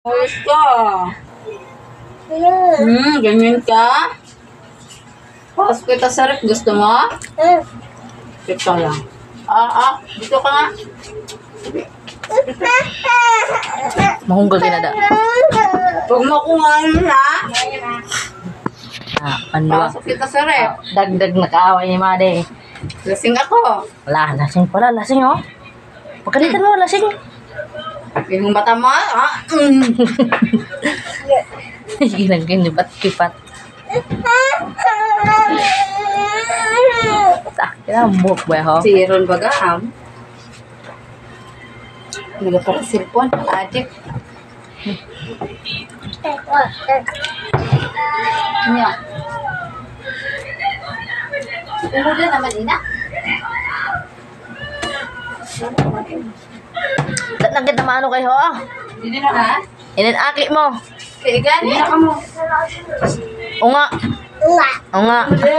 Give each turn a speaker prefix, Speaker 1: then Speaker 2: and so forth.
Speaker 1: Ayos ka. Ganyan ka? Pasok kita sa rep. Gusto mo? Dito lang. Dito ka nga.
Speaker 2: Mahunggal ka na da.
Speaker 1: Huwag mo kumain ha.
Speaker 2: Panduwa.
Speaker 1: Pasok kita sa rep.
Speaker 2: Dagdag na kaaway ni Made.
Speaker 1: Lasing ako.
Speaker 2: Wala, lasing pala. Lasing oh. Pagkalitan mo, lasing.
Speaker 1: Yung mata mo, ha?
Speaker 2: Sige lang, kinibat-kipat. Kinambok ba ho?
Speaker 1: Si Ron Bagaam. Nagapara cellphone. Adik. Niya. Umulan naman, ina.
Speaker 2: Nang kita maano kayo ho?
Speaker 1: Hindi na ha?
Speaker 2: Ininaki mo.
Speaker 1: Kaigan niya ka mo.
Speaker 2: O nga. O nga.
Speaker 1: Hindi.